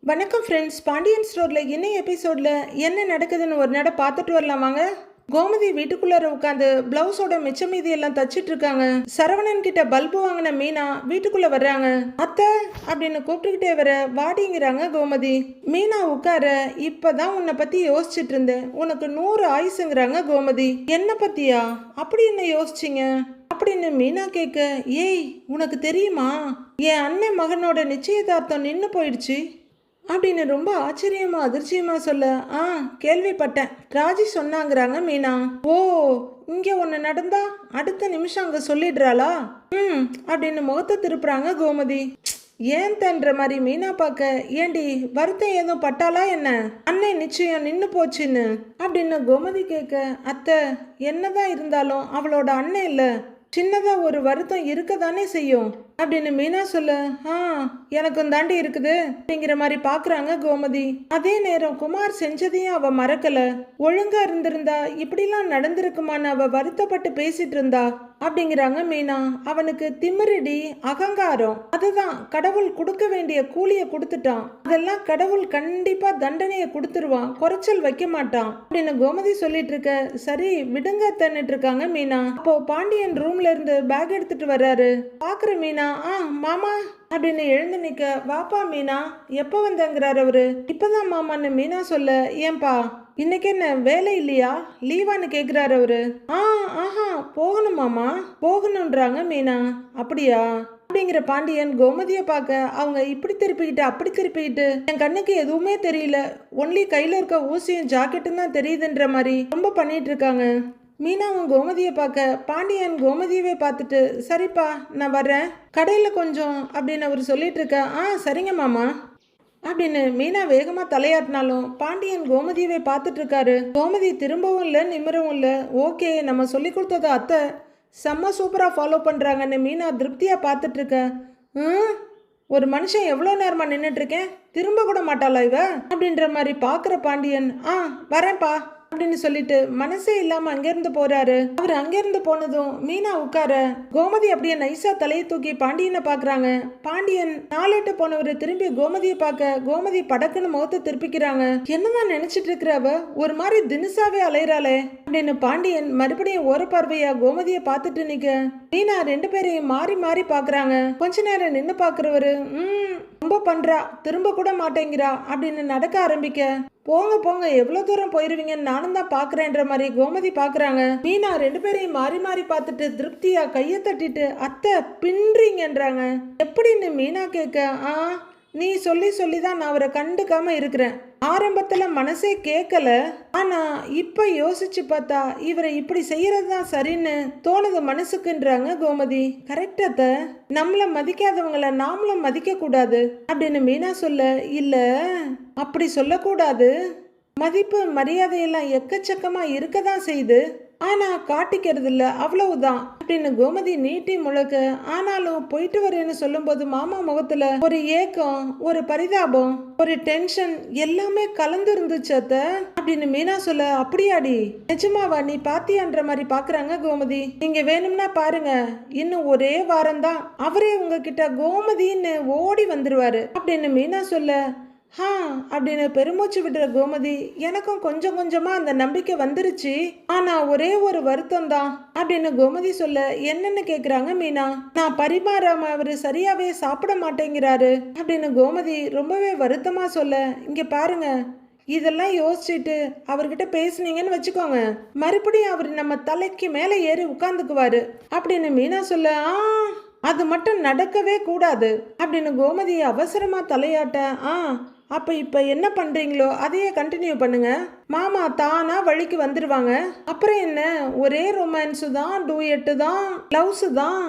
வணக்கம் ஃப்ரெண்ட்ஸ். பாண்டியன் ஸ்டோரில் என்ன எபிசோடில் என்ன நடக்குதுன்னு ஒரு நட பார்த்துட்டு வரலாம் வாங்க. கோமதி வீட்டுக்குள்ளார உட்காந்து பிளவுஸோட மிச்ச மீதி எல்லாம் தச்சிட்டு இருக்காங்க. சரவணன் கிட்ட பல்பு வாங்கின மீனா வீட்டுக்குள்ள வர்றாங்க. அத்தை அப்படின்னு கூப்பிட்டுக்கிட்டே வர வாடிங்கிறாங்க கோமதி. மீனா உட்கார, இப்பதான் உன்னை பத்தி யோசிச்சுட்டு இருந்தேன், உனக்கு 100 ஆயுசுங்கிறாங்க கோமதி. என்ன பத்தியா? அப்படி என்ன யோசிச்சிங்க அப்படின்னு மீனா கேட்க, ஏய் உனக்கு தெரியுமா, என் அண்ணன் மகனோட நிச்சயதார்த்தம் நின்று போயிடுச்சு அப்படின்னு ரொம்ப ஆச்சரியமா அதிர்ச்சியமா சொல்ல, கேள்விப்பட்டேன், ராஜி சொன்னாங்கிறாங்க மீனா. ஓ, இங்க ஒன்று நடந்தா அடுத்த நிமிஷம் அங்க சொல்லிடுறாளா? அப்படின்னு முகத்தை திருப்புறாங்க கோமதி. ஏன் தன்ற மாதிரி மீனா பார்க்க, ஏண்டி வருத்தம் ஏதும் பட்டாளா என்ன, அண்ணன் நிச்சயம் நின்று போச்சுன்னு அப்படின்னு கோமதி கேட்க, அத்தை என்னதான் இருந்தாலும் அவளோட அண்ணன் இல்லை, சின்னதா ஒரு வருத்தம் இருக்க தானே செய்யும் அப்படின்னு மீனா சொல்ல, எனக்கும் தாண்டி இருக்குது அப்படிங்கிற மாதிரி பாக்குறாங்க கோமதி. அதே நேரம் குமார் செஞ்சதையும் அவ மறக்கல. ஒழுங்கா இருந்திருந்தா இப்படிலாம் நடந்திருக்குமான்னு அவ வருத்தப்பட்டு பேசிட்டு இருந்தா அப்படிங்கிறாங்க மீனா. அவனுக்கு திமிரடி அகங்காரம், அதுதான் கடவுள் கொடுக்க வேண்டிய கூலிய கொடுத்துட்டான். அதெல்லாம் கடவுள் கண்டிப்பா தண்டனையை கொடுத்துருவான், குறைச்சல் வைக்க மாட்டான் அப்படின்னு கோமதி சொல்லிட்டு இருக்க. சரி விடுங்க தன்னிட்டு இருக்காங்க மீனா. அப்போ பாண்டியன் ரூம்ல இருந்து பேக் எடுத்துட்டு வர்றாரு. பாக்குற மீனா, மாமா அப்படின்னு எழுந்து நிக்க, வாப்பா மீனா, எப்ப வந்தங்கிறார் அவரு. இப்பதான் மாமான்னு மீனா சொல்ல, ஏன்பா இன்னைக்கு என்ன வேலை இல்லையா, லீவான்னு கேக்குறாரு அவரு. போகணும் மாமா, போகணும்ன்றாங்க மீனா. அப்படியா அப்படிங்கிற பாண்டியன் கோமதியை பார்க்க, அவங்க இப்படி திருப்பிக்கிட்டு அப்படி திருப்பிக்கிட்டு, என் கண்ணுக்கு எதுவுமே தெரியல, ஒன்லி கையில இருக்க ஊசியும் ஜாக்கெட்டும் தான் தெரியுதுன்ற மாதிரி ரொம்ப பண்ணிட்டு இருக்காங்க. மீனாவும் கோமதியை பார்க்க, பாண்டியன் கோமதியவே பார்த்துட்டு, சரிப்பா நான் வர்றேன், கடையில் கொஞ்சம் அப்படின்னு அவர் சொல்லிட்டு இருக்க. சரிங்க மாமா அப்படின்னு மீனா வேகமா தலையாட்டினாலும் பாண்டியன் கோமதியவே பார்த்துட்டு இருக்காரு. கோமதி திரும்பவும் இல்லை நிமிரவும் இல்லை. ஓகே, நம்ம சொல்லி கொடுத்தத அத்தை செம்ம சூப்பரா ஃபாலோ பண்றாங்கன்னு மீனா திருப்தியா பார்த்துட்டு இருக்க. ஒரு மனுஷன் எவ்வளோ நேரமா நின்றுட்டு இருக்கேன், திரும்ப கூட மாட்டாளா இவ அப்படின்ற மாதிரி பார்க்குற பாண்டியன், வரேன்ப்பா அப்படின்னு சொல்லிட்டு மனசே இல்லாம அங்கிருந்து போறாரு. அவர் அங்கிருந்து போனதும் மீனா உட்கார, கோமதி அப்படியே நைசா தலையை தூக்கி பாண்டியனை பாக்குறாங்க. பாண்டியன் நாளேட்டு போனவரு திரும்பி கோமதியை பார்க்க, கோமதி படக்குன்னு முகத்தை திருப்பிக்கிறாங்க. என்னதான் நினைச்சிட்டு இருக்கிறவ, ஒரு மாதிரி தினுசாவே அலையறாளே அப்படின்னு பாண்டியன் மறுபடியும் ஒரு பார்வையா கோமதியை பார்த்துட்டு நிக்க, மீனா 2 பேரையும் மாறி மாறி பாக்குறாங்க. கொஞ்ச நேரம் நின்று பாக்குறவரு, ரொம்ப பண்றா, திரும்ப கூட மாட்டேங்கிறா அப்படின்னு நடக்க ஆரம்பிக்க, போங்க போங்க எவ்வளவு தூரம் போயிருவீங்கன்னு நானும் தான் பாக்குறேன்ற மாதிரி கோமதி பாக்குறாங்க. மீனா 2 பேரையும் மாறி மாறி பார்த்துட்டு திருப்தியா கையை தட்டிட்டு, அத்தை பின்றீங்கன்றாங்க. எப்படின்னு மீனா கேட்க, நீ சொல்லி சொல்லி தான் நான் அவரை கண்டுக்காம இருக்கிறேன். ஆரம்பத்துல மனசே கேட்கல, ஆனா இப்ப யோசிச்சு பார்த்தா இவரை இப்படி செய்யறதுதான் சரின்னு தோணுது மனசுக்குன்றாங்க கோமதி. கரெக்டாத்த, நம்மள மதிக்காதவங்கள நாமளும் மதிக்க கூடாது அப்படின்னு மீனா சொல்ல, இல்ல அப்படி சொல்லக்கூடாது, மதிப்பு மரியாதையெல்லாம் எக்கச்சக்கமா இருக்கதான் செய்யுது, ஆனா காட்டிக்கிறது இல்ல, அவ்வளவுதான் அப்படின்னு கோமதி நீட்டி முழக்க. ஆனாலும் போயிட்டு வரேன்னு சொல்லும் போது மாமா முகத்துல ஒரு ஏக்கம், ஒரு பரிதாபம், ஒரு டென்ஷன் எல்லாமே கலந்து இருந்துச்சு அத்தை அப்படின்னு மீனா சொல்ல, அப்படியாடி நிஜமாவா, நீ பாத்தியான்ற மாதிரி பாக்குறாங்க கோமதி. நீங்க வேணும்னா பாருங்க, இன்னும் ஒரே வாரம் தான் அவரே உங்ககிட்ட கோமதின்னு ஓடி வந்துருவாரு அப்படின்னு மீனா சொல்ல, அப்படின்னு பெருமூச்சு விடுற கோமதி, எனக்கும் கொஞ்சம் கொஞ்சமா அந்த நம்பிக்கை வந்துருச்சு, ஆனா ஒரே ஒரு வருத்தம் தான் அப்படின்னு கோமதி சொல்ல, என்னன்னு கேக்குறாங்க மீனா. நான் பரிமாறாம அவரு சரியாவே சாப்பிட மாட்டேங்கிறாரு அப்படின்னு கோமதி ரொம்பவே வருத்தமா சொல்ல, இங்க பாருங்க, இதெல்லாம் யோசிச்சுட்டு அவர்கிட்ட பேசுனீங்கன்னு வச்சுக்கோங்க, மறுபடியும் அவர் நம்ம தலைக்கு மேல ஏறி உட்கார்ந்துக்குவாரு அப்படின்னு மீனா சொல்ல, அது மட்டும் நடக்கவே கூடாது அப்படின்னு கோமதி அவசரமா தலையாட்ட, அப்ப இப்ப என்ன பண்றீங்களோ அதையே கண்டினியூ பண்ணுங்க, மாமா தானா வழிக்கு வந்துருவாங்க, அப்புறம் என்ன ஒரே ரொமான்ஸு தான், டூயட்டு தான், லவ்ஸு தான்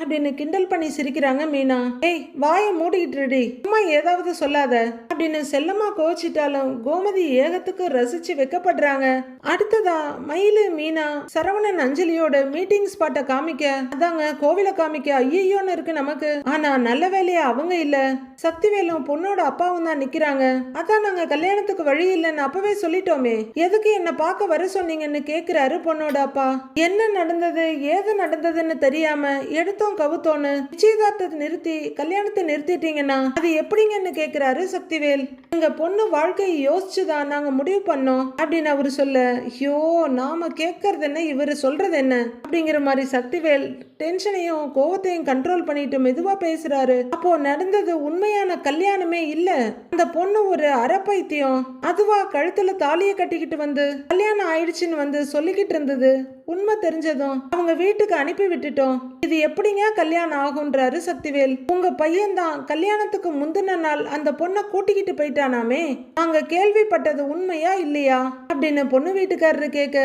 அப்படின்னு கிண்டல் பண்ணி சிரிக்கிறாங்க மீனா. ஏய் வாயை மூடிக்கிட்டுடி, அம்மா ஏதாவது சொல்லாத அப்படின்னு செல்லம்மா கோச்சிட்டாலும் கோமதி ஏகத்துக்கு ரசிச்சு வைக்கப்படுறாங்க. அடுத்ததா மயிலு மீனா சரவணன் அஞ்சலியோட மீட்டிங் ஸ்பாட்டை காமிக்க, அதாங்க கோவில காமிக்க ஐயோன்னு இருக்கு நமக்கு, ஆனா நல்ல வேலையா அவங்க இல்ல, சக்திவேலும் பொண்ணோட அப்பாவும் தான் நிக்கிறாங்க. அதான் நாங்க கல்யாணத்துக்கு வழி இல்லைன்னு அப்பவே சொல்லிட்டோமே, எதுக்கு என்ன பார்க்க வர சொன்னீங்கன்னு கேக்குறாரு பொண்ணோட அப்பா. என்ன நடந்தது ஏது நடந்ததுன்னு தெரியாம எடுத்த எடுத்தோம் கவுத்தோன்னு நிச்சயதார்த்தத்தை நிறுத்தி கல்யாணத்தை நிறுத்திட்டீங்கன்னா அது எப்படிங்கன்னு கேக்குறாரு சக்திவேல். எங்க பொண்ணு வாழ்க்கையை யோசிச்சுதான் நாங்க முடிவு பண்ணோம் அப்படின்னு அவரு சொல்ல, ஐயோ நாம கேட்கறது என்ன இவரு சொல்றது என்ன அப்படிங்கிற மாதிரி சக்திவேல் டென்ஷனையும் கோவத்தையும் கண்ட்ரோல் பண்ணிட்டு மெதுவா பேசுறாரு. அப்போ நடந்தது உண்மையான கல்யாணமே இல்ல, அந்த பொண்ணு ஒரு அறப்பைத்தியம். அதுவா கழுத்துல தாலியை கட்டிக்கிட்டு வந்து கல்யாணம் ஆயிடுச்சுன்னு வந்து சொல்லிக்கிட்டு இருந்தது. உண்மை தெரிஞ்சதும் அவங்க வீட்டுக்கு அனுப்பி விட்டுட்டோம். இது எப்படிங்க கல்யாணம் ஆகுன்றாரு சக்திவேல். உங்க பையன்தான் கல்யாணத்துக்கு முந்தின நாள் அந்த பொண்ணை கூட்டிக்கிட்டு போயிட்டானாமே, நாங்க கேள்விப்பட்டது உண்மையா இல்லையா அப்படின்னு பொண்ணு வீட்டுக்காரரு கேட்க,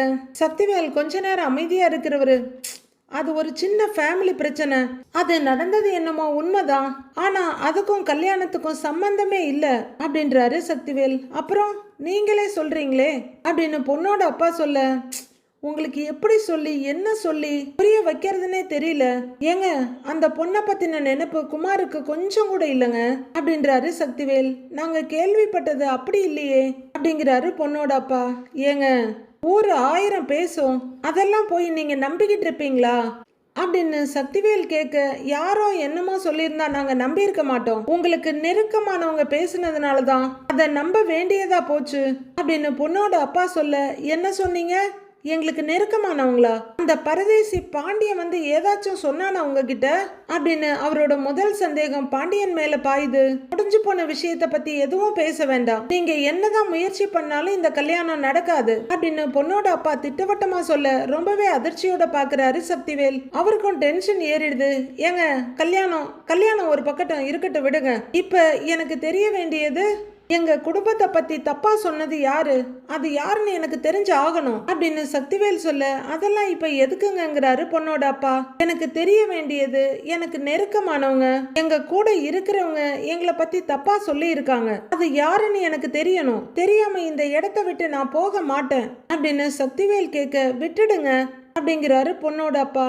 சக்திவேல் கொஞ்ச நேரம் அமைதியா இருக்கிறவரு, அது ஒரு சின்ன ஃபேமிலி பிரச்சனை, அது நடந்தது என்னமோ உண்மைதான், ஆனா அதுக்கும் கல்யாணத்துக்கும் சம்பந்தமே இல்ல அப்படின்றாரு சக்திவேல். அப்புறம் நீங்களே சொல்றீங்களே அப்படின்னு பொண்ணோட அப்பா சொல்ல, உங்களுக்கு எப்படி சொல்லி என்ன சொல்லி புரிய வைக்கிறதுனே தெரியல. ஏங்க அந்த பொண்ணை பத்தின நினைப்பு குமாருக்கு கொஞ்சம் கூட இல்லைங்க அப்படின்றாரு சக்திவேல். நாங்க கேள்விப்பட்டது அப்படி இல்லையே அப்படிங்கிறாரு பொண்ணோட அப்பா. ஏங்க ஊரு 1000 பேசும், அதெல்லாம் போய் நீங்க நம்பிக்கிட்டு இருப்பீங்களா அப்படின்னு சக்திவேல் கேட்க, யாரோ என்னமோ சொல்லியிருந்தா நாங்க நம்பி இருக்க மாட்டோம், உங்களுக்கு நெருக்கமானவங்க பேசுனதுனாலதான் அதை நம்ப வேண்டியதா போச்சு அப்படின்னு பொண்ணோட அப்பா சொல்ல, என்ன சொன்னீங்க எங்களுக்கு நெருக்கமானவங்களா? அந்த பரதேசி பாண்டியன் வந்து ஏதாச்சும் சொன்னானா உங்ககிட்ட அப்படின்னு அவரோட முதல் சந்தேகம் பாண்டியன் மேல பாயுது. முடிஞ்சு போன விஷயத்த பத்தி எதுவும் பேச வேண்டாம், நீங்க என்னதான் முயற்சி பண்ணாலும் இந்த கல்யாணம் நடக்காது அப்படின்னு பொண்ணோட அப்பா திட்டவட்டமா சொல்ல ரொம்பவே அதிர்ச்சியோட பாக்குறாரு சக்திவேல். அவருக்கும் டென்ஷன் ஏறிடுது. ஏங்க கல்யாணம் ஒரு பக்கட்டும் இருக்கட்டும் விடுங்க, இப்ப எனக்கு தெரிய வேண்டியது எங்க குடும்பத்தை பத்தி தப்பா சொன்னது யாரு, அது யாருன்னு எனக்கு தெரிஞ்சு ஆகணும் அப்படின்னு சக்திவேல் சொல்ல, அதெல்லாம் இப்ப எதுக்குங்கிறாரு பொண்ணோட அப்பா. எனக்கு தெரிய வேண்டியது எனக்கு நெருக்கமானவங்க எங்க கூட இருக்கிறவங்க எங்களை பத்தி தப்பா சொல்லி இருக்காங்க, அது யாருன்னு எனக்கு தெரியணும், தெரியாம இந்த இடத்த விட்டு நான் போக மாட்டேன் அப்படின்னு சக்திவேல் கேட்க, விட்டுடுங்க அப்படிங்கிறாரு பொண்ணோட அப்பா.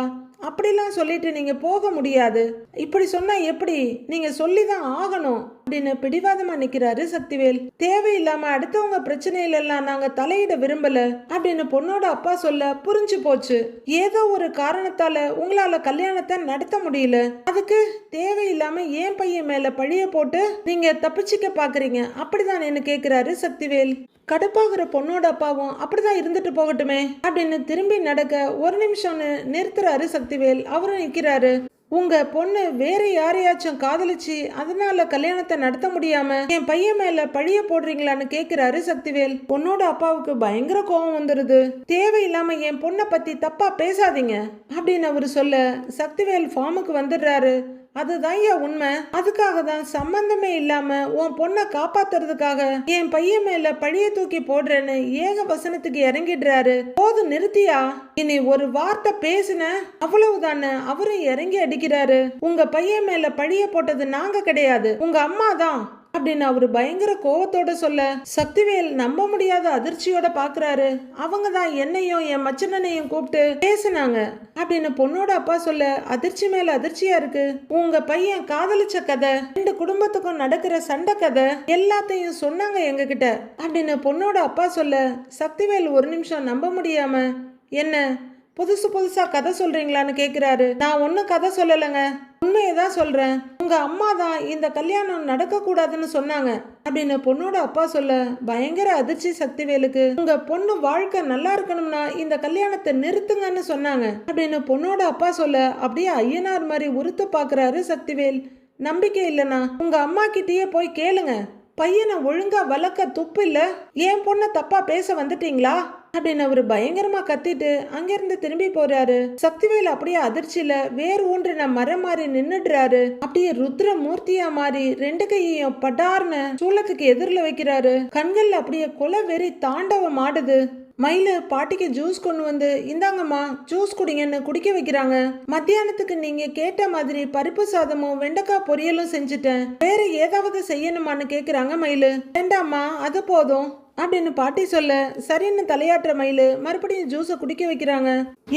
அப்படிலாம் சொல்லிட்டு நீங்க போக முடியாது, இப்படி சொன்னா எப்படி, நீங்க சொல்லிதான் ஆகணும் அப்படின்னு பிடிவாதமா நிக்கிறாரு சக்திவேல். தேவையில்லாம அடுத்தவங்க பிரச்சனையில எல்லாம் நாங்க தலையிட விரும்பல அப்படின்னு பொண்ணோட அப்பா சொல்ல, புரிஞ்சு போச்சு, ஏதோ ஒரு காரணத்தால உங்களால கல்யாணத்தை நடத்த முடியல, அதுக்கு தேவையில்லாம ஏன் பையன் மேல பழிய போட்டு நீங்க தப்பிச்சுக்க பாக்குறீங்க அப்படிதான் என்ன கேக்குறாரு சக்திவேல். கடுப்பாகிற பொண்ணோட அப்பாவும் அப்படிதான் இருந்துட்டு போகட்டுமே அப்படின்னு திரும்பி நடக்க ஒரு நிமிஷம்னு நிறுத்துறாரு சக்திவேல். அவரும் நிக்கிறாரு. உங்க பொண்ணு வேற யாரையாச்சும் காதலிச்சு அதனால கல்யாணத்தை நடத்த முடியாம என் பையன் மேல பழிய போடுறீங்களான்னு கேக்குறாரு சக்திவேல். பொண்ணோட அப்பாவுக்கு பயங்கர கோபம் வந்துருது. தேவையில்லாம என் பொண்ணை பத்தி தப்பா பேசாதீங்க அப்படின்னு அவரு சொல்ல, சக்திவேல் ஃபார்முக்கு வந்துடுறாரு. அதுதான் உண்மை, அதுக்காக தான் சம்பந்தமே இல்லாம உன் பொண்ணை காப்பாத்துறதுக்காக என் பையன் மேல பழிய தூக்கி போடுறேன்னு ஏக வசனத்துக்கு இறங்கிடுறாரு. போது நிறுத்தியா, இனி ஒரு வார்த்தை பேசுன அவ்வளவுதானே அவரும் இறங்கி அடிக்கிறாரு. உங்க பையன் மேல பழிய போட்டது நாங்க கிடையாது, உங்க அம்மா தான் அப்படின்னு அவரு பயங்கர கோவத்தோட சொல்ல, சக்திவேல் நம்ப முடியாத அதிர்ச்சியோட பாக்குறாரு. அவங்க தான் என்னையும் என் மச்சனனையும் கூப்பிட்டு பேசினாங்க அப்படின்னு பொண்ணோட அப்பா சொல்ல, அதிர்ச்சி மேல அதிர்ச்சியா இருக்கு. உங்க பையன் காதலிச்ச கதை, 2 குடும்பத்துக்கும் நடக்கிற சண்டை கதை எல்லாத்தையும் சொன்னாங்க எங்க கிட்ட அப்படின்னு பொண்ணோட அப்பா சொல்ல, சக்திவேல் ஒரு நிமிஷம் நம்ப முடியாம, என்ன புதுசா கதை சொல்றீங்களான்னு கேக்குறாரு. நான் ஒன்னும் கதை சொல்லலைங்க, உண்மையதான் சொல்றேன், உங்க அம்மா தான் இந்த கல்யாணம் நடக்க கூடாதுன்னு சொன்னாங்க அப்படின்னு பொண்ணோட அப்பா சொல்ல, பயங்கர அதிர்ச்சி சக்திவேலுக்கு. உங்க பொண்ணு வாழ்க்கை நல்லா இருக்கணும்னா இந்த கல்யாணத்தை நிறுத்துங்கன்னு சொன்னாங்க அப்படின்னு பொண்ணோட அப்பா சொல்ல, அப்படியே ஐயனார் மாதிரி உறுத்து பாக்குறாரு சக்திவேல். நம்பிக்கை இல்லைன்னா உங்க அம்மா கிட்டயே போய் கேளுங்க, பையனை ஒழுங்கா வளர்க்க துப்பு இல்ல, என் பொண்ணை தப்பா பேச வந்துட்டீங்களா அப்படின்னு அவரு பயங்கரமா கத்திட்டு அங்கிருந்து திரும்பி போறாரு. சக்திவேல் அப்படியே அதிர்ச்சியில வேறு ஊன்றின மரம் மாறி நின்னுடுறாரு. அப்படியே ருத்ர மூர்த்தியா மாறி 2 கையையும் படார்னு சூளத்துக்கு எதிரில் வைக்கிறாரு. கண்கள்ல அப்படியே கொலை வெறி தாண்டவம் ஆடுது. மயிலு பாட்டிக்கு ஜூஸ் கொண்டு வந்து, இந்தாங்கம்மா ஜூஸ் குடிங்கன்னு குடிக்க வைக்கிறாங்க. மத்தியானத்துக்கு நீங்க கேட்ட மாதிரி பருப்பு சாதமும் வெண்டைக்காய் பொரியலும் செஞ்சுட்டேன், வேற ஏதாவது செய்யணுமான்னு கேக்குறாங்க மயிலு. வேண்டாம்மா அது போதும் அப்படின்னு பாட்டி சொல்ல, சரின்னு தலையாட்டுற மயிலு மறுபடியும் ஜூஸை குடிக்க வைக்கிறாங்க.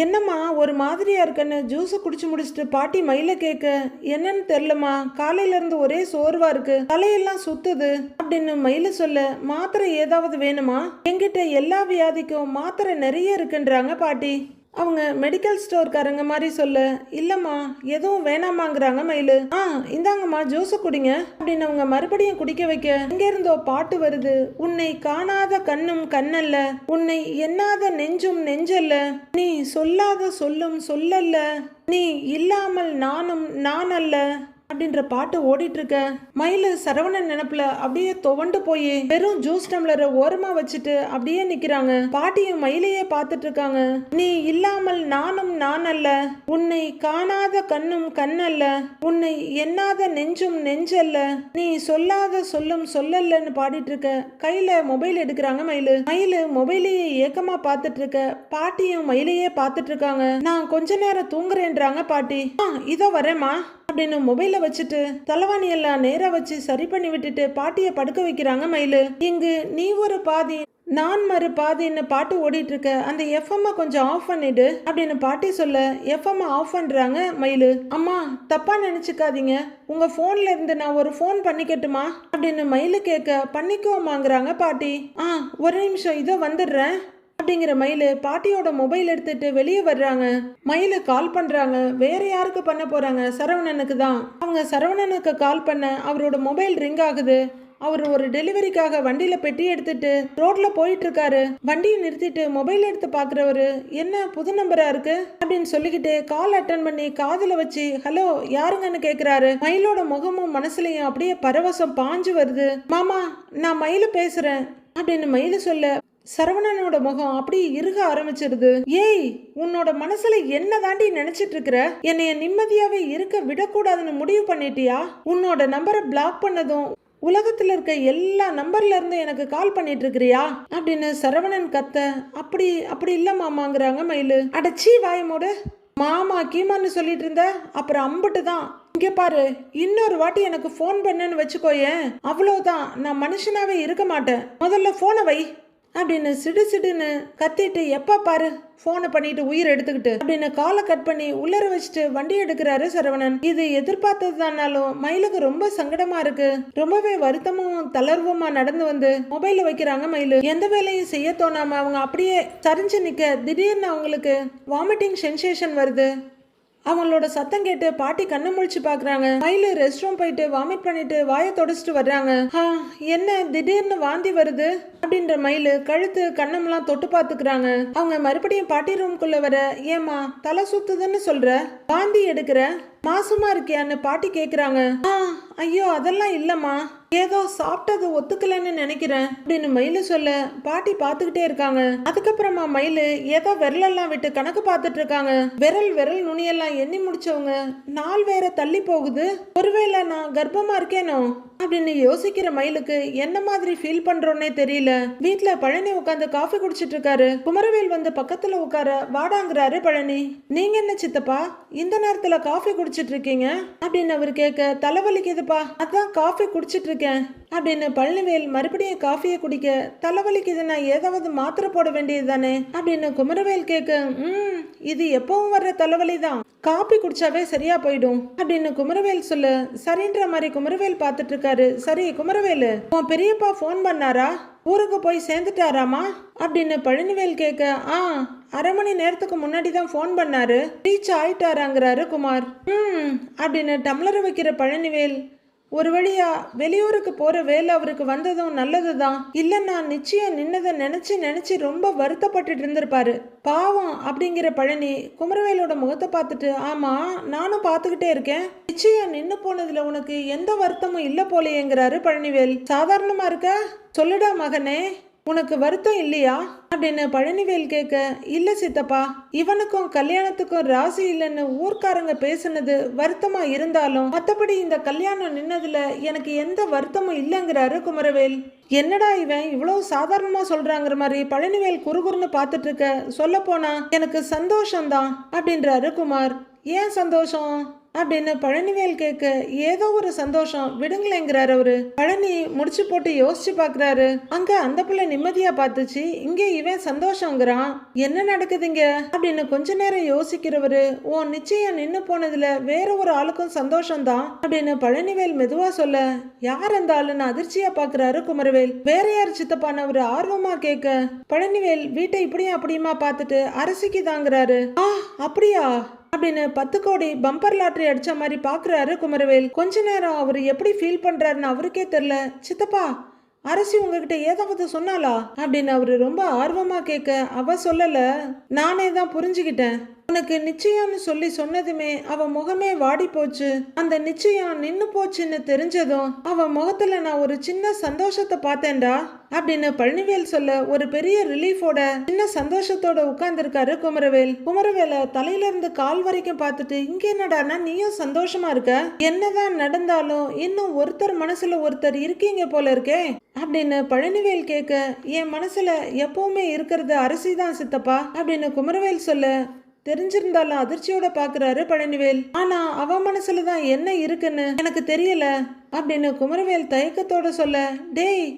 என்னம்மா ஒரு மாதிரியா இருக்குன்னு ஜூஸை குடிச்சு முடிச்சுட்டு பாட்டி மயில கேட்க, என்னன்னு தெரியலம்மா, காலையில இருந்து ஒரே சோர்வா இருக்கு, தலையெல்லாம் சுத்துது அப்படின்னு மயில சொல்ல, மாத்திரை ஏதாவது வேணுமா, என்கிட்ட எல்லா வியாதிக்கும் மாத்திரை நிறைய இருக்குன்றாங்க பாட்டி. அவங்க மெடிக்கல் ஸ்டோர்காரங்க மாதிரி சொல்ல, இல்லம்மா எதுவும் வேணாமாங்கிறாங்க மயிலு. இந்தாங்கம்மா ஜூஸ் குடிங்க அப்படின்னு அவங்க மறுபடியும் குடிக்க வைக்க இங்க இருந்தோ பாட்டு வருது. உன்னை காணாத கண்ணும் கண்ணல்ல, உன்னை எண்ணாத நெஞ்சும் நெஞ்சல்ல, நீ சொல்லாத சொல்லும் சொல்லல்ல, நீ இல்லாமல் நானும் நான் அல்ல அப்படின்ற பாட்டு ஓடிட்டு இருக்க. மயிலு சரவணன் நினைப்புல அப்படியே துவண்டு போய் வெறும் ஜூஸ் டம்ளரை ஓரமா வச்சுட்டு அப்படியே நிக்கிறாங்க. பாட்டியும் மயிலையே பார்த்துட்டு இருக்காங்க. நீ இல்லாமல் நானும் நான் அல்ல, உன்னை காணாத கண்ணும் கண்ணல்ல, உன்னை எண்ணாத நெஞ்சும் நெஞ்சல்ல, நீ சொல்லாத சொல்லும் சொல்லல்லன்னு பாடிட்டு இருக்க. கையில மொபைல் எடுக்கிறாங்க மயிலு. மயிலு மொபைலையே ஏக்கமா பார்த்துட்டு இருக்க. பாட்டியும் மயிலையே பார்த்துட்டு இருக்காங்க. நான் கொஞ்ச நேரம் தூங்குறேன்றாங்க பாட்டி. இதோ வரேம்மா அப்படின்னு மொபைல வச்சுட்டு தலைவாணி எல்லாம் நேரா வச்சு சரி பண்ணி விட்டுட்டு பாட்டிய படுக்க வைக்கிறாங்க மயிலு. இங்கு நீ ஒரு பாதி நான் மறு பாதின்னு பாட்டு ஓடிட்டு இருக்க. அந்த எஃப்எம் கொஞ்சம் ஆஃப் பண்ணிடு அப்படின்னு பாட்டி சொல்ல எஃப்எம் ஆஃப் பண்றாங்க மயிலு. அம்மா தப்பா நினைச்சுக்காதீங்க, உங்க போன்ல இருந்து நான் ஒரு போன் பண்ணிக்கட்டுமா அப்படின்னு மயிலு கேட்க பண்ணிக்கோமாங்கிறாங்க பாட்டி. ஒரு நிமிஷம் இதோ வந்துடுறேன் அப்படிங்கிற மயிலு பாட்டியோட மொபைல் எடுத்துட்டு வெளியே வர்றாங்க. மயிலு கால் பண்றாங்க. வேற யாருக்கு பண்ண போறாங்க? சரவணனுக்கு தான். அவங்க சரவணனுக்கு கால் பண்ண அவரோட மொபைல் ரிங் ஆகுது. அவர் ஒரு டெலிவரிக்காக வண்டியில பெட்டி எடுத்துட்டு ரோட்ல போயிட்டு இருக்காரு. வண்டியை நிறுத்திட்டு மொபைல் எடுத்து பாக்குறவரு, என்ன புது நம்பரா இருக்கு அப்படின்னு சொல்லிக்கிட்டு கால் அட்டன் பண்ணி காதுல வச்சு ஹலோ யாருங்கன்னு கேக்குறாரு. மயிலோட முகமும் மனசுலயும் அப்படியே பரவசம் பாஞ்சு வருது. மாமா நான் மயிலு பேசுறேன் அப்படின்னு மயிலு சொல்ல சரவணனோட முகம் அப்படி இறுக ஆரம்பிச்சிருது. ஏய், உன்னோட மனசுல என்ன தாண்டி நினைச்சிட்டு இருக்கிற? என்னைய நிம்மதியாவே இருக்க விடக்கூடாதுன்னு முடிவு பண்ணிட்டியா? உன்னோட நம்பரை பிளாக் பண்ணதும் உலகத்துல இருக்க எல்லா நம்பர்ல இருந்து எனக்கு கால் பண்ணிட்டு இருக்கிறியா அப்படின்னு சரவணன் கத்த. அப்படி இல்ல மாமாங்கிறாங்க மயிலு. அடச்சி வாயமோடு மாமா கீமான்னு சொல்லிட்டு இருந்த, அப்புறம் அம்புட்டு தான். இங்க பாரு, இன்னொரு வாட்டி எனக்கு போன் பண்ணன்னு வச்சுக்கோயேன், அவ்வளவுதான், நான் மனுஷனாவே இருக்க மாட்டேன். முதல்ல போனை வை அப்படின்னு சிடுன்னு கத்திட்டு எப்ப பாரு போனை பண்ணிட்டு உயிர் எடுத்துக்கிட்டு அப்படின்னு காலை கட் பண்ணி உள்ளர வச்சுட்டு வண்டி எடுக்கிறாரு சரவணன். இது எதிர்பார்த்ததுதானாலும் மயிலுக்கு ரொம்ப சங்கடமா இருக்கு. ரொம்பவே வருத்தமும் தளர்வுமா நடந்து வந்து மொபைல வைக்கிறாங்க மயிலு. எந்த வேலையும் செய்ய தோணாம அவங்க அப்படியே சரிஞ்சு நிக்க திடீர்னு அவங்களுக்கு வாமிட்டிங் சென்சேஷன் வருது. அவங்களோட சத்தம் கேட்டு பாட்டி கண்ணை முழிச்சு பாக்குறாங்க. மயிலு ரெஸ்ட் ரூம் போயிட்டு வாமிட் பண்ணிட்டு வாயை தொடச்சிட்டு வர்றாங்க. என்ன திடீர்னு வாந்தி வருது அப்படின்ற மயிலு கழுத்து கண்ணமெல்லாம் தொட்டு பாத்துக்கிறாங்க. அவங்க மறுபடியும் பாட்டி ரூம்குள்ள வர, ஏமா தலை சுத்துதுன்னு சொல்ற, வாந்தி எடுக்கிற, மாசமா இருக்கியான்னு பாட்டி கேக்குறாங்க. ஐயோ அதெல்லாம் இல்லம்மா, ஏதோ சாப்பிட்டது ஒத்துக்கலன்னு நினைக்கிறேன் அப்படின்னு மயிலு சொல்ல பாட்டி பாத்துக்கிட்டே இருக்காங்க. அதுக்கப்புறமா மயிலு ஏதோ விரலெல்லாம் விட்டு கணக்கு பார்த்துட்டு இருக்காங்க. விரல் நுனியெல்லாம் எண்ணி முடிச்சவங்க நாள் வேற தள்ளி போகுது. ஒருவேளை நான் கர்ப்பமா இருக்கேனோ அப்படின்னு யோசிக்கிற மயிலுக்கு என்ன மாதிரி ஃபீல் பண்றோன்னே தெரியல. வீட்டுல பழனி உட்காந்து காஃபி குடிச்சிட்டு இருக்காரு. குமரவேல் வந்து பக்கத்துல உட்கார வாடாங்கிறாரு பழனி. நீங்க என்ன சித்தப்பா இந்த நேரத்துல காஃபி குடிச்சிட்டு இருக்கீங்க அப்படின்னு அவர் கேட்க, தலைவலிக்குதுப்பா அதான் காஃபி குடிச்சிட்டு இருக்கேன் அப்படின்னு பழனிவேல் மறுபடியும் காஃபியை குடிக்க, தலைவலிக்குதுன்னா ஏதாவது மாத்திரை போட வேண்டியது தானே அப்படின்னு குமரவேல் கேட்க, இது எப்பவும் வர்ற தலைவலி தான், காபி குடிச்சாவே சரியா போயிடும் அப்படின்னு குமரவேல் சொல்ல, சரின்ற மாதிரி குமரவேல் பார்த்துட்டு இருக்காரு. சரி குமரவேலு, உன் பெரியப்பா போன் பண்ணாரா, ஊருக்கு போய் சேர்ந்துட்டாராமா அப்படின்னு பழனிவேல் கேட்க, அரை மணி நேரத்துக்கு முன்னாடி தான் போன் பண்ணாரு, ரீச் ஆயிட்டாராங்கிறாரு குமார். அப்படின்னு டம்ளரை வைக்கிற பழனிவேல், ஒரு வழியா வெளியூருக்கு போற வேலை அவருக்கு வந்ததும் நல்லதுதான். இல்லைன்னா நிச்சயம் நின்னதை நினைச்சு ரொம்ப வருத்தப்பட்டு இருந்திருப்பாரு பாவம் அப்படிங்கிற பழனி குமரவேலோட முகத்தை பார்த்துட்டு, ஆமா நானும் பார்த்துக்கிட்டே இருக்கேன், நிச்சயம் நின்னு போனதுல உனக்கு எந்த வருத்தமும் இல்ல போலேங்கிறாரு பழனிவேல். சாதாரணமா இருக்க, சொல்லுடா மகனே, உனக்கு வருத்தம் இல்லையா அப்படின்னு பழனிவேல் கேட்க, இல்ல சித்தப்பா, இவனுக்கும் கல்யாணத்துக்கும் ராசி இல்லைன்னு ஊர்க்காரங்க பேசுனது வருத்தமா இருந்தாலும் மற்றபடி இந்த கல்யாணம் நின்னதுல எனக்கு எந்த வருத்தமும் இல்லைங்கிறாரு குமரவேல். என்னடா இவன் இவ்வளவு சாதாரணமா சொல்றாங்கிற மாதிரி பழனிவேல் குறுகுறுன்னு பார்த்துட்டு இருக்க, சொல்ல போனா எனக்கு சந்தோஷம்தான் அப்படின்றாரு குமார். ஏன் சந்தோஷம் அப்படின்னு பழனிவேல் கேட்க ஏதோ ஒரு சந்தோஷம் விடுங்களேங்கிறாரு அவரு. பழனி முடிச்சு போட்டு யோசிச்சு பாக்குறாரு. அங்க அந்த பிள்ளை நிம்மதியா பார்த்துச்சு, இங்க இவன் சந்தோஷங்கிறான், என்ன நடக்குதுங்க அப்படின்னு கொஞ்ச நேரம் யோசிக்கிறவரு, ஓ நிச்சயம் நின்னு போனதுல வேற ஒரு ஆளுக்கும் சந்தோஷம்தான் அப்படின்னு பழனிவேல் மெதுவா சொல்ல, யார் அந்த ஆளுன்னு அதிர்ச்சியா பாக்குறாரு குமரவேல். வேற யார் சித்தப்பான ஒரு ஆர்வமா கேட்க, பழனிவேல் வீட்டை இப்படியும் அப்படியுமா பார்த்துட்டு அரசிக்கு தாங்கிறாரு. அப்படியா அப்படின்னு 10 கோடி பம்பர் லாட்டரி அடிச்ச மாதிரி பாக்குறாரு குமரவேல். கொஞ்ச நேரம் அவர் எப்படி ஃபீல் பண்றாருன்னு அவருக்கே தெரியல. சித்தப்பா, அரசி உங்ககிட்ட ஏதாவது சொன்னாலா அப்படின்னு அவரு ரொம்ப ஆர்வமா கேட்க, அவ சொல்லல, நானே தான் புரிஞ்சுக்கிட்டேன். உனக்கு நிச்சயம்னு சொல்லி சொன்னதுமே அவ முகமே வாடி போச்சு. அந்த நிச்சயம் நின்னு போச்சுன்னு தெரிஞ்சதும் அவ முகத்துல நான் ஒரு சின்ன சந்தோஷத்தை பார்த்தேன்டா அப்படின்னு பழனிவேல் சொல்ல, ஒரு பெரிய ரிலீஃபோட சின்ன சந்தோஷத்தோட உட்கார்ந்துருக்காரு குமரவேல். குமரவேலை தலையில இருந்து கால் வரைக்கும் பார்த்துட்டு, இங்க என்னடானா நீயும் சந்தோஷமா இருக்க, என்னதான் நடந்தாலும் இன்னும் ஒருத்தர் மனசுல ஒருத்தர் இருக்கீங்க போல இருக்கே அப்படின்னு பழனிவேல் கேட்க, என் மனசுல எப்பவுமே இருக்கிறது அரசி தான் சித்தப்பா அப்படின்னு குமரவேல் சொல்ல, தெரிஞ்சிருந்தாலும் அதிர்ச்சியோட பாக்குறாரு பழனிவேல். ஆனா அவ மனசுலதான் என்ன இருக்குன்னு எனக்கு தெரியல அப்படின்னு குமரவேல் தயக்கத்தோட சொல்ல, டேய்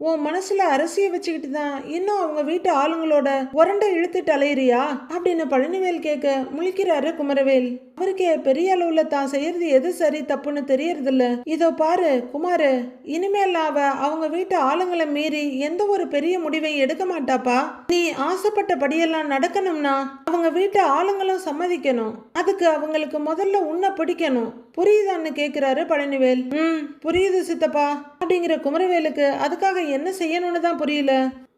உன் மனசுல அரசிய வச்சுக்கிட்டு தான் இன்னும் அவங்க வீட்டு ஆளுங்களோட உரண்டை இழுத்துட்டு அலையிறியா அப்படின்னு பழனிவேல் கேட்க முழிக்கிறாரு குமரவேல். அவருக்கே பெரிய அளவுல தான் செய்யறது எது சரி தப்புன்னு தெரியறது இல்ல. இதோ பாரு குமாரு, இனிமேல் அவ அவங்க வீட்டு ஆளுங்களை மீறி எந்த ஒரு பெரிய முடிவையும் எடுக்க மாட்டாப்பா. நீ ஆசைப்பட்ட படியெல்லாம் நடக்கணும்னா அவங்க வீட்டு ஆளுங்களும் சம்மதிக்கணும். அதுக்கு அவங்களுக்கு முதல்ல உன்னை பிடிக்கணும். புரியுதான்னு கேக்குறாரு பழனிவேல். புரியுது சித்தப்பா அப்படிங்கிற குமரவேலுக்கு அதுக்காக என்ன செய்யணும்னு தான் புரியல.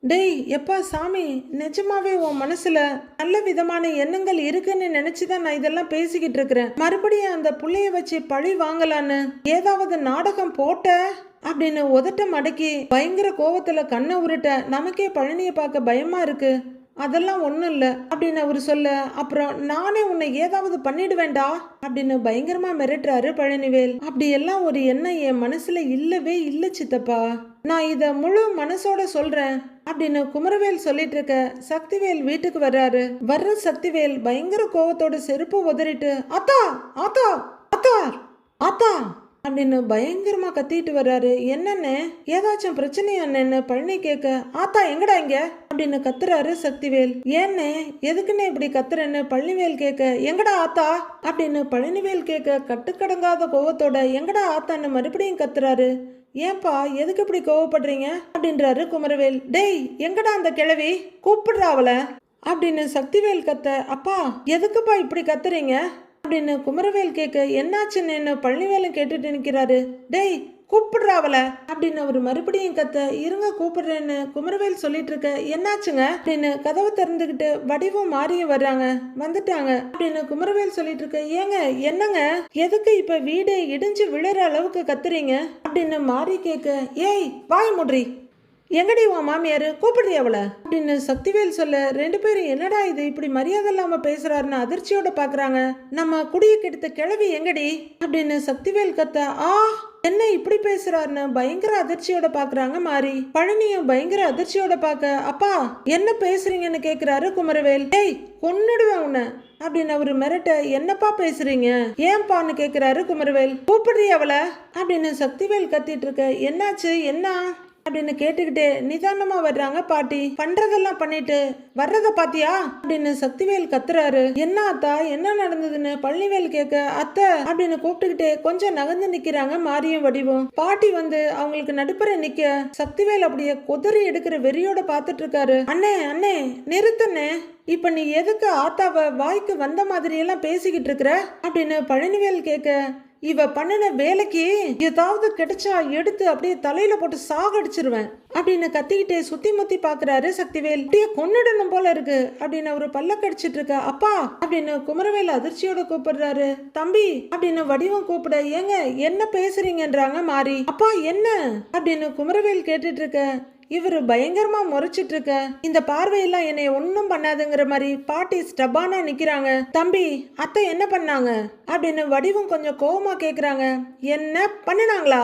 டேய் எப்பா சாமி, நிஜமாவே உன் மனசுல நல்ல விதமான எண்ணங்கள் இருக்குன்னு நினைச்சுதான் நான் இதெல்லாம் பேசிக்கிட்டு இருக்கிறேன். மறுபடியும் அந்த புள்ளைய வச்சு பழி வாங்கலான்னு ஏதாவது நாடகம் போட்ட அப்படின்னு உதட்ட மடக்கி பயங்கர கோவத்துல கண்ணை உருட்ட நமக்கே பழனியை பார்க்க பயமா இருக்கு. அதெல்லாம் ஒன்றும் இல்லை அப்படின்னு அவர் சொல்ல, அப்புறம் நானே உன்னை ஏதாவது பண்ணிடுவேண்டா அப்படின்னு பயங்கரமா மிரட்டுறாரு பழனிவேல். அப்படி எல்லாம் ஒரு எண்ணம் என் மனசுல இல்லவே இல்லை சித்தப்பா, நான் இத முழு மனசோட சொல்றேன் அப்படின்னு குமரவேல் சொல்லிட்டு இருக்க சக்திவேல் வீட்டுக்கு வர்றாரு. வர்ற சக்திவேல் பயங்கர கோவத்தோட செருப்பு உதறிட்டு, ஆத்தா ஆத்தா ஆத்தா ஆத்தா அப்படின்னு பயங்கரமா கத்திட்டு வர்றாரு. என்னன்னு ஏதாச்சும் பிரச்சனையா என்னன்னு பழனி கேட்க, ஆத்தா எங்கடா இங்க அப்படின்னு கத்துறாரு சக்திவேல். ஏன்னு எதுக்குன்னு இப்படி கத்துறேன்னு பழனிவேல் கேட்க, எங்கடா ஆத்தா அப்படின்னு பழனிவேல் கேட்க கட்டுக்கடங்காத கோவத்தோட எங்கடா ஆத்தான்னு மறுபடியும் கத்துறாரு. ஏன்பா எதுக்கு இப்படி கோவப்படுறீங்க அப்படின்றாரு குமரவேல். டேய் எங்கடா அந்த கிழவி, கூப்பிடுறா அவளை அப்படின்னு சக்திவேல் கத்த, அப்பா எதுக்குப்பா இப்படி கத்துறீங்க அப்படின்னு குமரவேல் கேட்க, என்னாச்சுன்னு பழனிவேலும் கேட்டுட்டு நிற்கிறாரு. டேய் கூப்பிடுறாவல அப்படின்னு அவர் மறுபடியும் கத்த, இருங்க கூப்பிடுறேன்னு குமரவேல் சொல்லிட்டு இருக்க, என்னாச்சுங்க அப்படின்னு கதவை திறந்துகிட்டு வடிவும் மாறியும் வர்றாங்க. வந்துட்டாங்க அப்படின்னு குமரவேல் சொல்லிட்டு இருக்க, ஏங்க என்னங்க எதுக்கு இப்ப வீடு இடிஞ்சு விழுற அளவுக்கு கத்துறீங்க அப்படின்னு மாறி கேட்க, ஏய் வாய் முட்ரி, எங்கடி உன் மாமியாரு, கூப்பிடுறி அவளை அப்படின்னு சக்திவேல் சொல்ல, ரெண்டு பேரும் என்னடா இது இப்படி மரியாதை இல்லாம பேசுறாருன்னு அதிர்ச்சியோட பாக்குறாங்க. நம்ம குடிய கெடுத்த கிழவி எங்கடி அப்படின்னு சக்திவேல் கத்த, என்ன இப்படி பேசுறாருன்னு பயங்கர அதிர்ச்சியோட பாக்குறாங்க மாறி. பழனியும் பயங்கர அதிர்ச்சியோட பாக்க, அப்பா என்ன பேசுறீங்கன்னு கேக்குறாரு குமரவேல். ஏய் கொன்னுடுவேன் உன்னை அப்படின்னு அவரு மிரட்ட, என்னப்பா பேசுறீங்க ஏன்பான்னு கேக்குறாரு குமரவேல். கூப்பிடுறி அவளை அப்படின்னு சக்திவேல் கத்திட்டு இருக்க, என்னாச்சு என்ன அப்படின்னு கேட்டுக்கிட்டே நிதானமா வர்றாங்க பாட்டி. பண்றதெல்லாம் பண்ணிட்டு வர்றத பாத்தியா அப்படின்னு சக்திவேல் கத்துறாரு. என்ன அத்தா என்ன நடந்ததுன்னு பழனிவேல் கேட்க, அத்தை அப்படின்னு கூப்பிட்டுக்கிட்டே கொஞ்சம் நகர்ந்து நிக்கிறாங்க மாரியும் வடிவும். பாட்டி வந்து அவங்களுக்கு நடுப்புற நிக்க சக்திவேல் அப்படியே கொதறி எடுக்கிற வெறியோட பாத்துட்டு இருக்காரு. அண்ணே அண்ணே நிறுத்தண்ணே, இப்ப நீ எதுக்கு ஆத்தாவ வாய்க்கு வந்த மாதிரி எல்லாம் பேசிக்கிட்டு இருக்கிற அப்படின்னு பழனிவேல் கேட்க, இவ பண்ணின வேலைக்கு ஏதாவது கிடைச்சா எடுத்து அப்படியே தலையில போட்டு சாகடிச்சிருவேன் அப்படின்னு கத்திக்கிட்டே சுத்தி முத்தி பாக்குறாரு சக்திவேல். அப்படியே கொன்னுடணும் போல இருக்கு அப்படின்னு அவரு பல்ல கடிச்சிட்டு இருக்க, அப்பா அப்படின்னு குமரவேல் அதிர்ச்சியோட கூப்பிடுறாரு. தம்பி அப்படின்னு வடிவம் கூப்பிட, ஏங்க என்ன பேசுறீங்கன்றாங்க மாறி. அப்பா என்ன அப்படின்னு குமரவேல் கேட்டுட்டு இருக்க, இவரு பயங்கரமா முறைச்சிட்டு இருக்க, இந்த பார்வையெல்லாம் என்னை ஒன்னும் பண்ணாதுங்கிற மாதிரி பாட்டி ஸ்டபானா நிக்கிறாங்க. தம்பி அத்தை என்ன பண்ணாங்க அப்படின்னு வடிவம் கொஞ்சம் கோவமா கேக்குறாங்க. என்ன பண்ணினாங்களா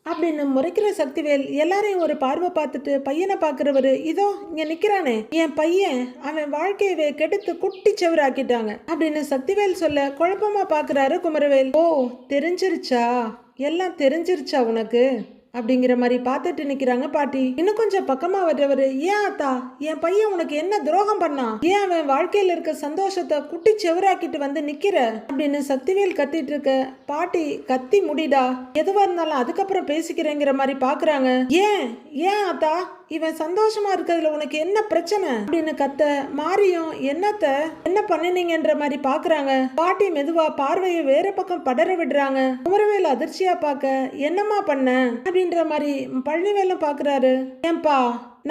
அப்படின்னு முறைக்கிற சக்திவேல் எல்லாரையும் ஒரு பார்வை பார்த்துட்டு பையனை பாக்குறவரு, இதோ இங்க நிக்கிறானே என் பையன், அவன் வாழ்க்கையவே கெடுத்து குட்டி செவராக்கிட்டாங்க அப்படின்னு சக்திவேல் சொல்ல குழப்பமா பாக்குறாரு குமரவேல். ஓ, தெரிஞ்சிருச்சா, எல்லாம் தெரிஞ்சிருச்சா உனக்கு அப்படிங்கிற மாதிரி பார்த்துட்டு நிக்கிறாங்க பாட்டி. இன்னும் கொஞ்சம் பக்கமா வர்றவரு, ஏன் ஆத்தா, என் பையன் உனக்கு என்ன துரோகம் பண்ணா, ஏன் அவன் வாழ்க்கையில இருக்க சந்தோஷத்தை குட்டி செவராக்கிட்டு வந்து நிக்கிற அப்படின்னு சக்திவேல் கத்திட்டு இருக்க பாட்டி, கத்தி முடிடா, எதுவா இருந்தாலும் அதுக்கப்புறம் பேசிக்கிறேங்கிற மாதிரி பாக்குறாங்க. ஏன் ஏன் ஆத்தா, இவன் சந்தோஷமா இருக்கிறதுல உனக்கு என்ன பிரச்சனை அப்படின்னு கத்த மாரியும் என்ன பண்ணினீங்கன்ற மாதிரி பாக்குறாங்க. பாட்டி மெதுவா பார்வையை வேற பக்கம் படர விடுறாங்க. குமரவேல் அதிர்ச்சியா பாக்க, என்னம்மா பண்ண அப்படின்ற மாதிரி பழனிவேலும் பாக்குறாரு. ஏன்பா,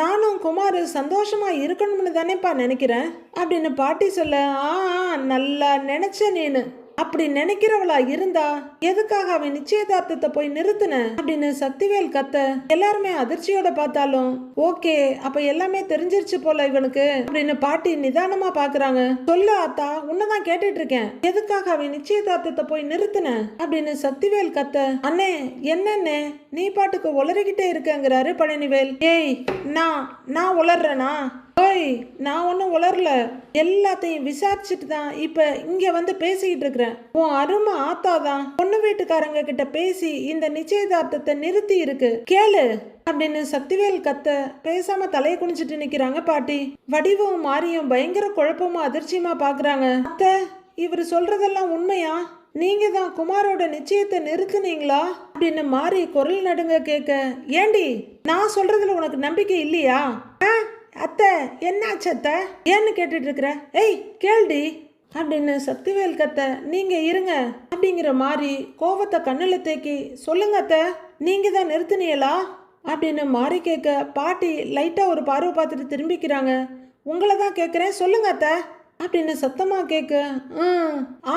நானும் குமார் சந்தோஷமா இருக்கணும்னு தானேப்பா நினைக்கிறேன் அப்படின்னு பாட்டி சொல்ல, நல்லா நினைச்ச நீனு, அப்படி நினைக்கிறவளா இருந்தா எதுக்காக அவன் நிச்சயதார்த்தத்தை போய் நிறுத்தின அப்படின்னு சக்திவேல் கத்த எல்லாருமே அதிர்ச்சியோட பார்த்தாலும், ஓகே அப்ப எல்லாமே தெரிஞ்சிருச்சு போல இவனுக்கு அப்படின்னு பாட்டி நிதானமா பாக்குறாங்க. சொல்ல ஆத்தா, உன்னதான் கேட்டுட்டு இருக்கேன், எதுக்காக அவன் நிச்சயதார்த்தத்தை போய் நிறுத்தின அப்படின்னு சக்திவேல் கத்த. அண்ணே என்னன்னே நீ பாட்டுக்கு உளறிக்கிட்டே இருக்கங்கிறாரு பழனிவேல். ஏய், நான் உளர்றேனா? ஓய், நான் ஒன்றும் உளரல, எல்லாத்தையும் விசாரிச்சுட்டு தான் இப்ப இங்க வந்து பேசிக்கிட்டு இருக்கிறேன். உன் அருமை ஆத்தாதான் பொண்ணு வீட்டுக்காரங்க கிட்ட பேசி இந்த நிச்சயதார்த்தத்தை நிறுத்தி இருக்கு, கேளு அப்படின்னு சக்திவேல் கத்த பேசாம தலையை குனிச்சிட்டு நிக்கிறாங்க பாட்டி. வடிவும் மாரியும் பயங்கர குழப்பமா அதிர்ச்சியமா பாக்குறாங்க. அத்தை, இவர் சொல்றதெல்லாம் உண்மையா? நீங்க தான் குமாரோட நிச்சயத்தை நிறுத்துனீங்களா அப்படின்னு மாறி குரல் நடுங்க கேட்க, ஏண்டி நான் சொல்றதுல உனக்கு நம்பிக்கை இல்லையா? அத்தை, என்னாச்சு அத்தை, ஏன்னு கேட்டுட்டு இருக்கிற? ஏய் கேள்டி அப்படின்னு சக்திவேல் கத்த. நீங்க இருங்க அப்படிங்கிற மாதிரி கோவத்தை கண்ணுல தேக்கி, சொல்லுங்க அத்தை, நீங்க தான் நிறுத்தினீங்களா அப்படின்னு மாறி கேட்க பாட்டி லைட்டா ஒரு பார்வை பார்த்துட்டு திரும்பிக்கிறாங்க. உங்களை தான் கேட்குறேன், சொல்லுங்க அத்தை அப்படின்னு சத்தமா கேட்க,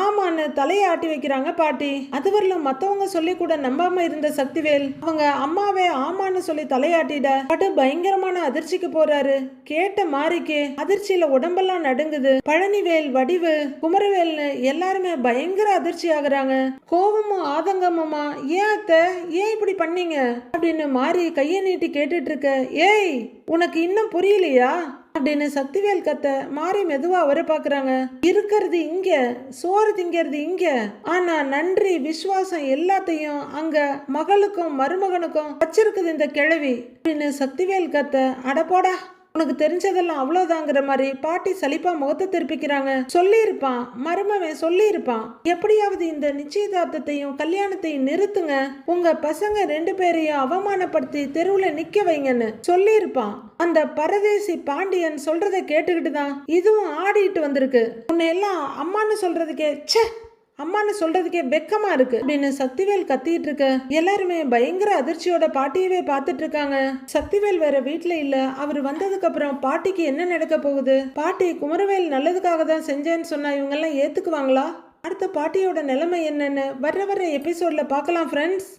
ஆமான்னு தலையை ஆட்டி வைக்கிறாங்க பாட்டி. அதுவரையிலும் மத்தவங்க சொல்லி கூட நம்பாம இருந்த சக்திவேல் அவங்க அம்மாவே ஆமான்னு சொல்லி தலையாட்டிட பட்டு பயங்கரமான அதிர்ச்சிக்கு போறாரு. கேட்ட மாறிக்கே அதிர்ச்சியில உடம்பெல்லாம் நடுங்குது. பழனிவேல், வடிவு, குமரவேல்னு எல்லாருமே பயங்கர அதிர்ச்சி ஆகுறாங்க. கோபமும் ஆதங்கமுமா, ஏன் அத்தை, ஏன் இப்படி பண்ணீங்க அப்படின்னு மாறி கையை நீட்டி கேட்டுட்டு இருக்க. ஏய், உனக்கு இன்னும் புரியலையா அப்படின்னு சக்திவேல் கத்த. மாறி மெதுவா அவரை பாக்குறாங்க. இருக்கிறது இங்க, சோறு திங்கிறது இங்க, ஆனா நன்றி விசுவாசம் எல்லாத்தையும் அங்க மகளுக்கும் மருமகனுக்கும் வச்சிருக்குது இந்த கிழவி அப்படின்னு சக்திவேல் கத்த. அடப்போடா, உனக்கு தெரிஞ்சதெல்லாம் அவ்வளவுதாங்கிற மாதிரி பாட்டி சலிப்பா முகத்தை திருப்பிக்கிறாங்க. சொல்லியிருப்பான், மருமவன் சொல்லியிருப்பான், எப்படியாவது இந்த நிச்சயதார்த்தத்தையும் கல்யாணத்தையும் நிறுத்துங்க, உங்க பசங்க 2 பேரையும் அவமானப்படுத்தி தெருவுல நிக்க வைங்கன்னு சொல்லியிருப்பான். அந்த பரதேசி பாண்டியன் சொல்றதை கேட்டுக்கிட்டு தான் இதுவும் ஆடிட்டு வந்திருக்கு. உன்னை எல்லாம் அம்மான்னு சொல்றதுக்கே அம்மான்னு சொல்றதுக்கே வெக்கமா இருக்கு அப்படின்னு சக்திவேல் கத்திட்டு இருக்க எல்லாருமே பயங்கர அதிர்ச்சியோட பாட்டியவே பார்த்துட்டு இருக்காங்க. சக்திவேல் வேற வீட்டுல இல்ல. அவர் வந்ததுக்கு அப்புறம் பாட்டிக்கு என்ன நடக்க போகுது? பாட்டி குமரவேல் நல்லதுக்காக தான் செஞ்சேன்னு சொன்னா இவங்க எல்லாம் ஏத்துக்குவாங்களா? அடுத்த பாட்டியோட நிலைமை என்னன்னு வர்ற எபிசோட்ல பார்க்கலாம் ஃப்ரெண்ட்ஸ்.